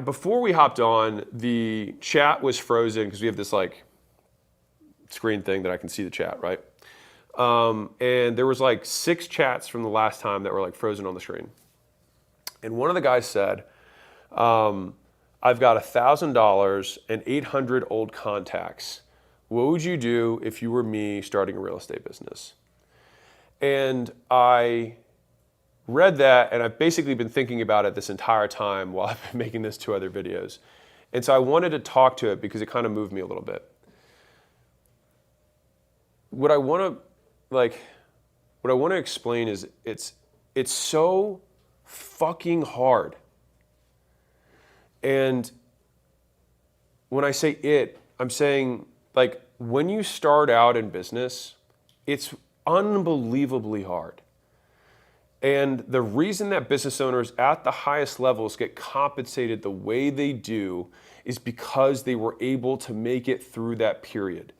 before we hopped on, the chat was frozen because we have this like screen thing that I can see the chat, right? And there was like 6 chats from the last time that were like frozen on the screen. And one of the guys said, I've got $1,000 and 800 old contacts. What would you do if you were me starting a real estate business? And I read that, and I've basically been thinking about it this entire time while I've been making this 2 other videos. And so I wanted to talk to it because it kind of moved me a little bit. What I want to explain is it's so fucking hard. And when I say it, I'm saying like when you start out in business, it's unbelievably hard. And the reason that business owners at the highest levels get compensated the way they do is because they were able to make it through that period.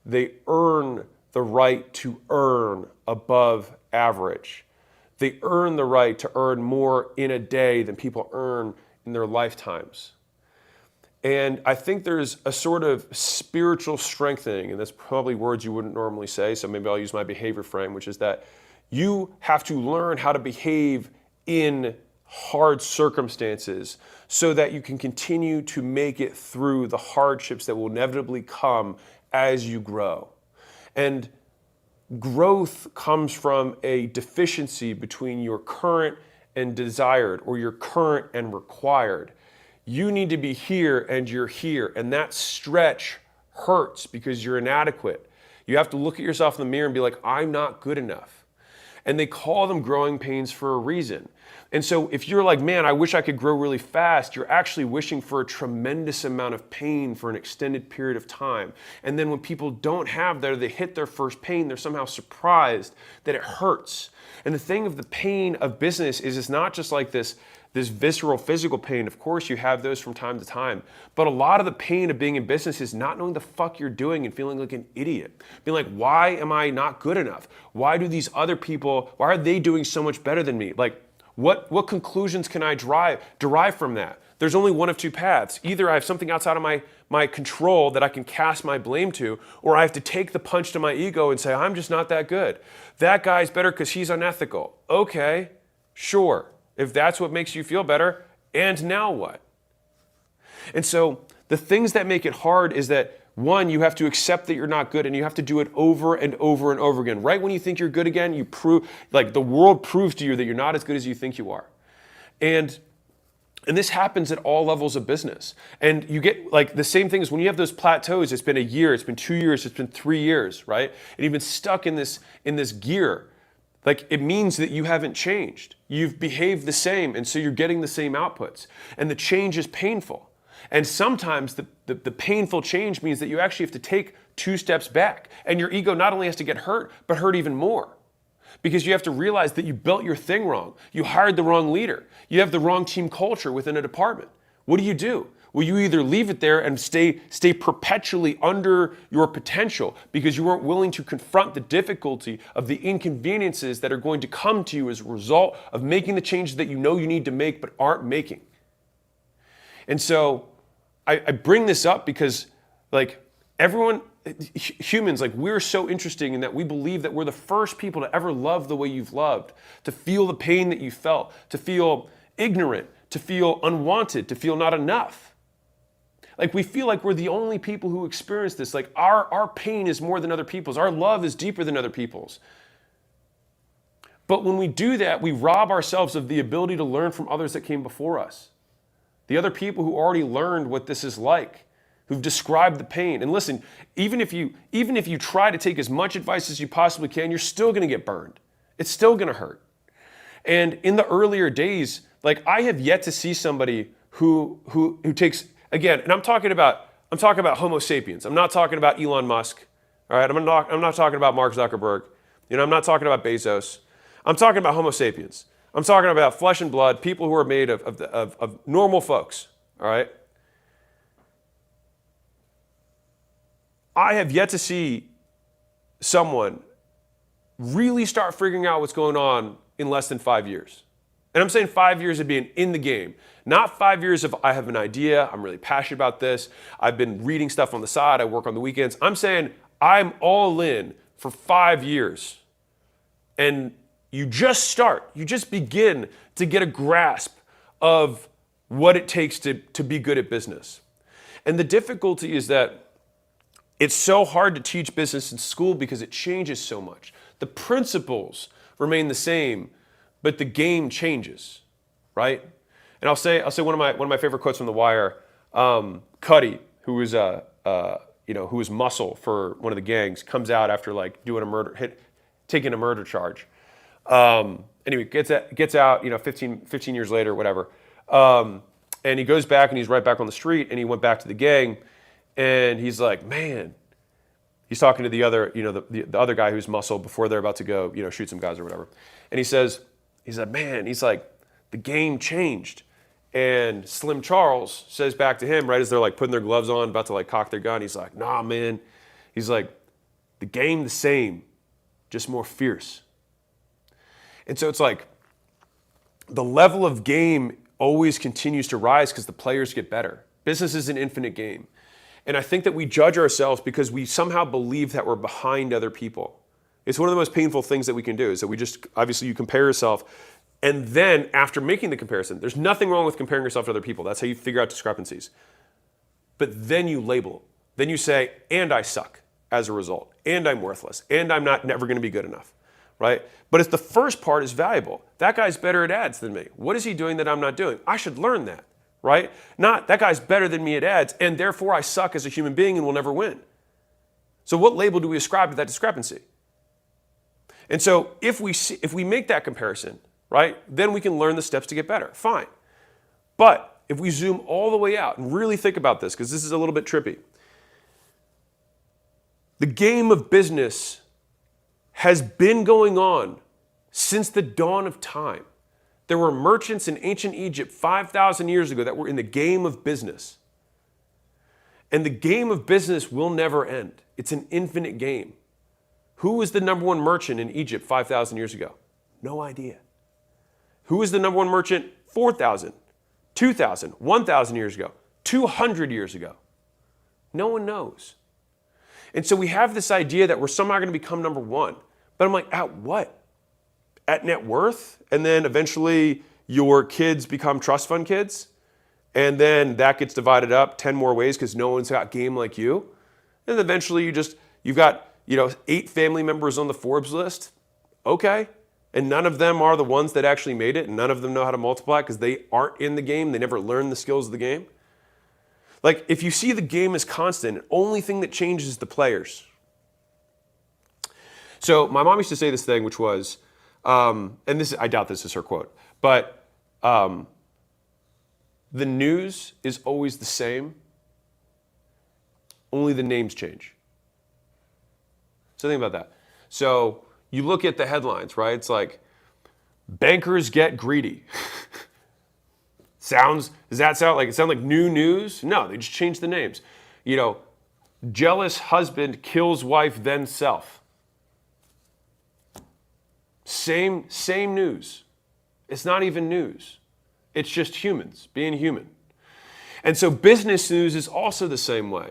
They earn the right to earn above average. They earn the right to earn more in a day than people earn in their lifetimes. And I think there's a sort of spiritual strengthening, and that's probably words you wouldn't normally say, so maybe I'll use my behavior frame, which is that you have to learn how to behave in hard circumstances so that you can continue to make it through the hardships that will inevitably come as you grow. And growth comes from a deficiency between your current and desired, or your current and required. You need to be here and you're here, and that stretch hurts because you're inadequate. You have to look at yourself in the mirror and be like, I'm not good enough. And they call them growing pains for a reason. And so if you're like, man, I wish I could grow really fast, you're actually wishing for a tremendous amount of pain for an extended period of time. And then when people don't have that, or they hit their first pain, they're somehow surprised that it hurts. And the thing of the pain of business is it's not just like this visceral physical pain. Of course, you have those from time to time. But a lot of the pain of being in business is not knowing the fuck you're doing and feeling like an idiot. Being like, why am I not good enough? Why do these other people, why are they doing so much better than me? Like, what conclusions can I derive from that? There's only one of 2 paths. Either I have something outside of my control that I can cast my blame to, or I have to take the punch to my ego and say, I'm just not that good. That guy's better because he's unethical. Okay, sure. If that's what makes you feel better, and now what? And so the things that make it hard is that, one, you have to accept that you're not good, and you have to do it over and over and over again. Right when you think you're good again, you prove, like the world proves to you that you're not as good as you think you are. And this happens at all levels of business. And you get like the same thing as when you have those plateaus, it's been a year, it's been 2 years, it's been 3 years, right? And you've been stuck in this gear. Like it means that you haven't changed. You've behaved the same, and so you're getting the same outputs. And the change is painful. And sometimes the painful change means that you actually have to take 2 steps back. And your ego not only has to get hurt, but hurt even more. Because you have to realize that you built your thing wrong. You hired the wrong leader. You have the wrong team culture within a department. What do? Well, you either leave it there and stay perpetually under your potential because you weren't willing to confront the difficulty of the inconveniences that are going to come to you as a result of making the changes that you know you need to make but aren't making. And so I bring this up because like everyone, humans, like we're so interesting in that we believe that we're the first people to ever love the way you've loved, to feel the pain that you felt, to feel ignorant, to feel unwanted, to feel not enough. Like we feel like we're the only people who experience this. Like our pain is more than other people's. Our love is deeper than other people's. But when we do that, we rob ourselves of the ability to learn from others that came before us. The other people who already learned what this is like, who've described the pain. And listen, even if you try to take as much advice as you possibly can, you're still going to get burned. It's still going to hurt. And in the earlier days, like I have yet to see somebody who takes, again, and I'm talking about Homo sapiens. I'm not talking about Elon Musk. All right, I'm not talking about Mark Zuckerberg. I'm not talking about Bezos. I'm talking about Homo sapiens. I'm talking about flesh and blood, people who are made of normal folks. All right. I have yet to see someone really start figuring out what's going on in less than 5 years. And I'm saying 5 years of being in the game, not 5 years of I have an idea, I'm really passionate about this, I've been reading stuff on the side, I work on the weekends. I'm saying I'm all in for 5 years. And you just start, you just begin to get a grasp of what it takes to be good at business. And the difficulty is that it's so hard to teach business in school because it changes so much. The principles remain the same, but the game changes, right? And I'll say one of my favorite quotes from The Wire. Cuddy, who was muscle for one of the gangs, comes out after like taking a murder charge. Anyway, gets out, 15 years later, whatever. And he goes back and he's right back on the street and he went back to the gang and he's like, man, he's talking to the other, the other guy who's muscle before they're about to go, shoot some guys or whatever. And he says, man, he's like, the game changed. And Slim Charles says back to him, right as they're like putting their gloves on, about to like cock their gun, he's like, nah, man. He's like, the game the same, just more fierce. And so it's like the level of game always continues to rise because the players get better. Business is an infinite game. And I think that we judge ourselves because we somehow believe that we're behind other people. It's one of the most painful things that we can do is that obviously you compare yourself. And then after making the comparison, there's nothing wrong with comparing yourself to other people. That's how you figure out discrepancies. But then you label. Then you say, and I suck as a result. And I'm worthless. And I'm never going to be good enough. Right? But it's the first part is valuable. That guy's better at ads than me. What is he doing that I'm not doing? I should learn that. Right? Not that guy's better than me at ads, and therefore I suck as a human being and will never win. So what label do we ascribe to that discrepancy? And so if we make that comparison, right, then we can learn the steps to get better. Fine. But if we zoom all the way out and really think about this, because this is a little bit trippy, the game of business has been going on since the dawn of time. There were merchants in ancient Egypt 5,000 years ago that were in the game of business. And the game of business will never end. It's an infinite game. Who was the number one merchant in Egypt 5,000 years ago? No idea. Who was the number one merchant 4,000, 2,000, 1,000 years ago, 200 years ago? No one knows. And so we have this idea that we're somehow going to become number one. But I'm like, at what? At net worth? And then eventually your kids become trust fund kids? And then that gets divided up 10 more ways because no one's got game like you? And eventually you've got 8 family members on the Forbes list? Okay. And none of them are the ones that actually made it, and none of them know how to multiply because they aren't in the game. They never learned the skills of the game. Like, if you see the game as constant, the only thing that changes is the players. So my mom used to say this thing, which was, and I doubt this is her quote, but the news is always the same, only the names change. So think about that. So you look at the headlines, right? It's like, bankers get greedy. Does that sound like new news? No, they just changed the names. Jealous husband kills wife then self. Same news. It's not even news. It's just humans being human. And so business news is also the same way.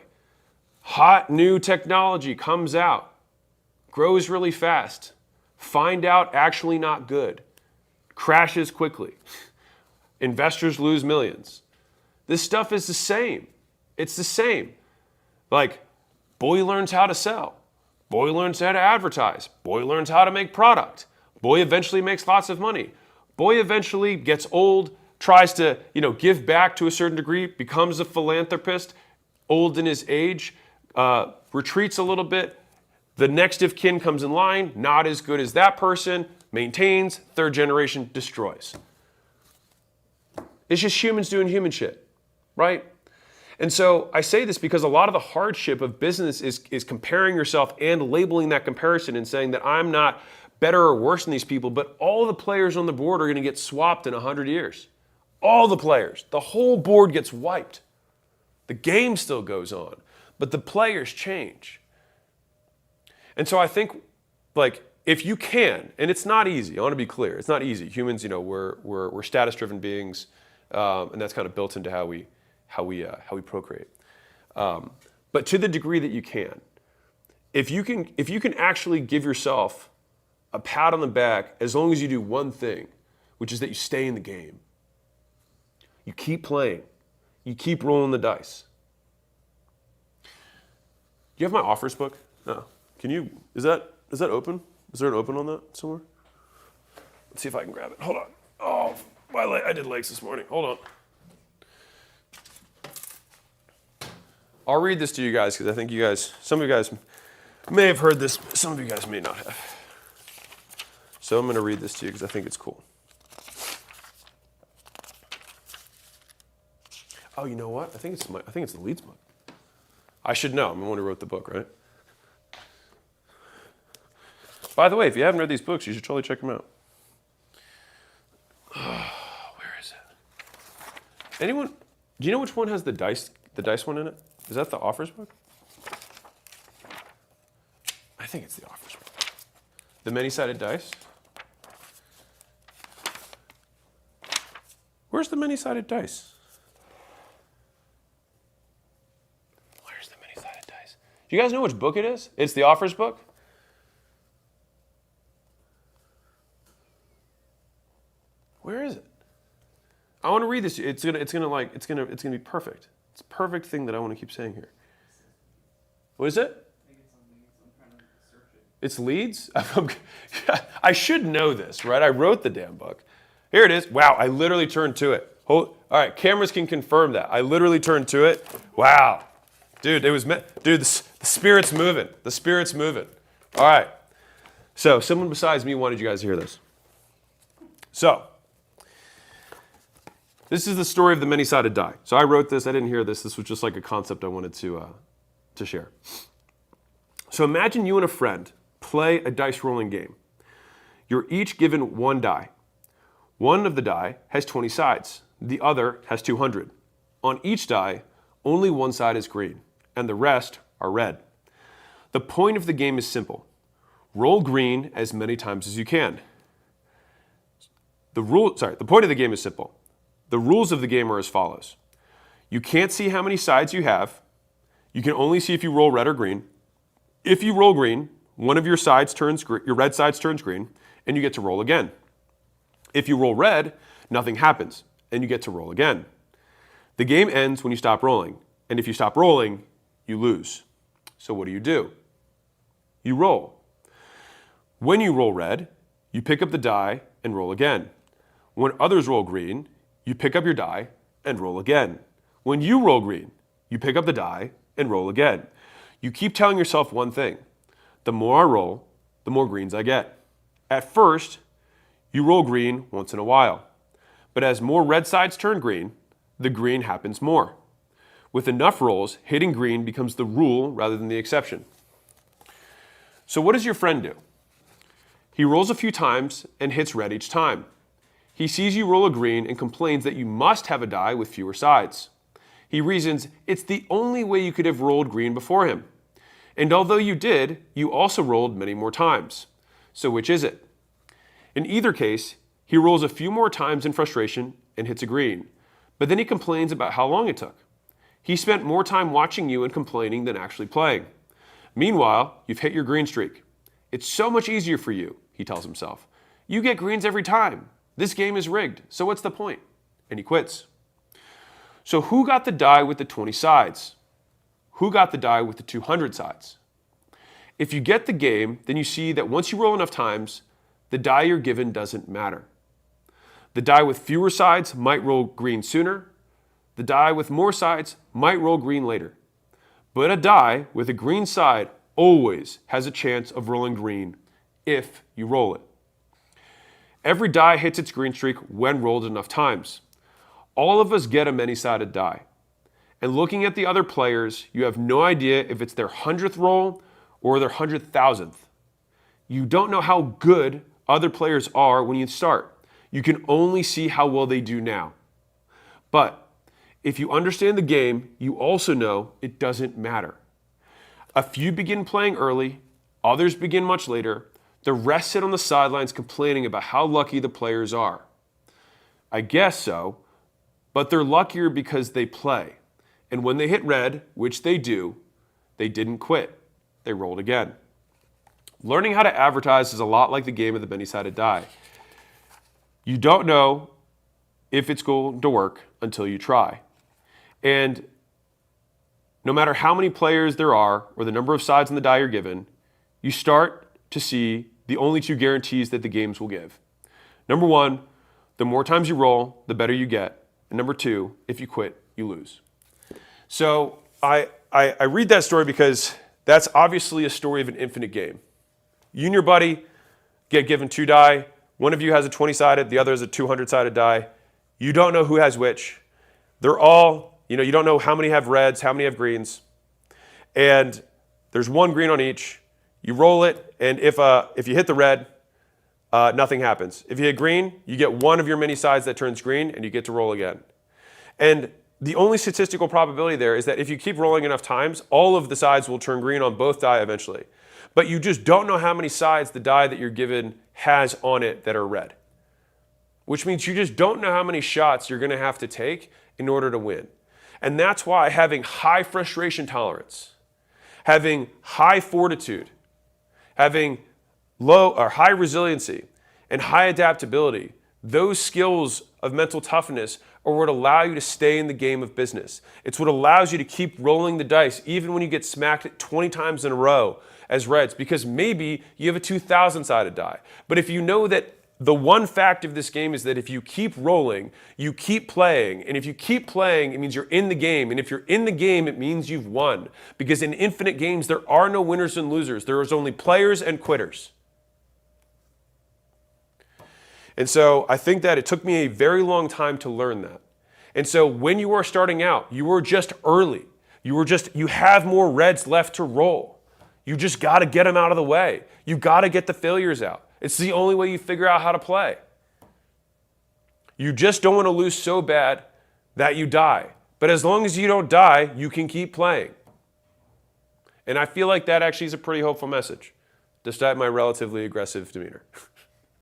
Hot new technology comes out. Grows really fast, find out actually not good, crashes quickly, investors lose millions. This stuff is the same. It's the same. Like, boy learns how to sell, boy learns how to advertise, boy learns how to make product, boy eventually makes lots of money, boy eventually gets old, tries to give back to a certain degree, becomes a philanthropist, old in his age, retreats a little bit. The next of kin comes in line, not as good as that person, maintains, third generation destroys. It's just humans doing human shit, right? And so I say this because a lot of the hardship of business is comparing yourself and labeling that comparison and saying that I'm not better or worse than these people, but all the players on the board are going to get swapped in 100 years. All the players. The whole board gets wiped. The game still goes on, but the players change. And so I think, if you can, and it's not easy. I want to be clear. It's not easy. Humans, we're status-driven beings, and that's kind of built into how we procreate. But to the degree that you can, if you can actually give yourself a pat on the back as long as you do one thing, which is that you stay in the game. You keep playing. You keep rolling the dice. Do you have my offers book? No. Is that open? Is there an open on that somewhere? Let's see if I can grab it. Hold on. Oh, I did legs this morning. Hold on. I'll read this to you guys because I think some of you guys may have heard this, some of you guys may not have. So I'm going to read this to you because I think it's cool. Oh, you know what? I think it's the Leeds book. I should know. I'm the one who wrote the book, right? By the way, if you haven't read these books, you should totally check them out. Where is it? Anyone? Do you know which one has the dice one in it? Is that the offers book? I think it's the offers book. The many-sided dice? Where's the many-sided dice? Where's the many-sided dice? Do you guys know which book it is? It's the offers book? Where is it? I want to read this. It's gonna be perfect. It's a perfect thing that I want to keep saying here. What is it? I think it's on Leeds. I'm trying to search it. It's Leeds? I should know this, right? I wrote the damn book. Here it is. Wow, I literally turned to it. All right, cameras can confirm that. I literally turned to it. Wow. Dude, the spirit's moving. The spirit's moving. All right. So, someone besides me wanted you guys to hear this. So, this is the story of the many-sided die. So I wrote this. I didn't hear this. This was just like a concept I wanted to share. So imagine you and a friend play a dice rolling game. You're each given one die. One of the die has 20 sides. The other has 200. On each die, only one side is green, and the rest are red. The point of the game is simple. Roll green as many times as you can. The point of the game is simple. The rules of the game are as follows. You can't see how many sides you have. You can only see if you roll red or green. If you roll green, one of your red sides turns green, and you get to roll again. If you roll red, nothing happens, and you get to roll again. The game ends when you stop rolling, and if you stop rolling, you lose. So what do? You roll. When you roll red, you pick up the die and roll again. When others roll green, you pick up your die and roll again. When you roll green, you pick up the die and roll again. You keep telling yourself one thing. The more I roll, the more greens I get. At first, you roll green once in a while. But as more red sides turn green, the green happens more. With enough rolls, hitting green becomes the rule rather than the exception. So what does your friend do? He rolls a few times and hits red each time. He sees you roll a green and complains that you must have a die with fewer sides. He reasons it's the only way you could have rolled green before him. And although you did, you also rolled many more times. So which is it? In either case, he rolls a few more times in frustration and hits a green. But then he complains about how long it took. He spent more time watching you and complaining than actually playing. Meanwhile, you've hit your green streak. It's so much easier for you, he tells himself. You get greens every time. This game is rigged, so what's the point? And he quits. So who got the die with the 20 sides? Who got the die with the 200 sides? If you get the game, then you see that once you roll enough times, the die you're given doesn't matter. The die with fewer sides might roll green sooner. The die with more sides might roll green later. But a die with a green side always has a chance of rolling green if you roll it. Every die hits its green streak when rolled enough times. All of us get a many-sided die. And looking at the other players, you have no idea if it's their 100th roll or their 100,000th. You don't know how good other players are when you start. You can only see how well they do now. But if you understand the game, you also know it doesn't matter. A few begin playing early, others begin much later. The rest sit on the sidelines complaining about how lucky the players are. I guess so, but they're luckier because they play. And when they hit red, which they do, they didn't quit. They rolled again. Learning how to advertise is a lot like the game of the many-sided die. You don't know if it's going to work until you try. And no matter how many players there are or the number of sides on the die you're given, you start to see the only two guarantees that the games will give. Number one, the more times you roll, the better you get. And number two, if you quit, you lose. So I read that story because that's obviously a story of an infinite game. You and your buddy get given two die. One of you has a 20-sided, the other has a 200-sided die. You don't know who has which. They're all, you don't know how many have reds, how many have greens. And there's one green on each. You roll it, and if you hit the red, nothing happens. If you hit green, you get one of your many sides that turns green, and you get to roll again. And the only statistical probability there is that if you keep rolling enough times, all of the sides will turn green on both die eventually. But you just don't know how many sides the die that you're given has on it that are red. Which means you just don't know how many shots you're going to have to take in order to win. And that's why having high frustration tolerance, having high fortitude, having low or high resiliency, and high adaptability, those skills of mental toughness are what allow you to stay in the game of business. It's what allows you to keep rolling the dice even when you get smacked 20 times in a row as reds, because maybe you have a 2,000-sided die. But if you know that the one fact of this game is that if you keep rolling, you keep playing. And if you keep playing, it means you're in the game. And if you're in the game, it means you've won. Because in infinite games, there are no winners and losers. There is only players and quitters. And so I think that it took me a very long time to learn that. And so when you are starting out, you are just early. You have more reds left to roll. You just got to get them out of the way. You got to get the failures out. It's the only way you figure out how to play. You just don't want to lose so bad that you die. But as long as you don't die, you can keep playing. And I feel like that actually is a pretty hopeful message, despite my relatively aggressive demeanor.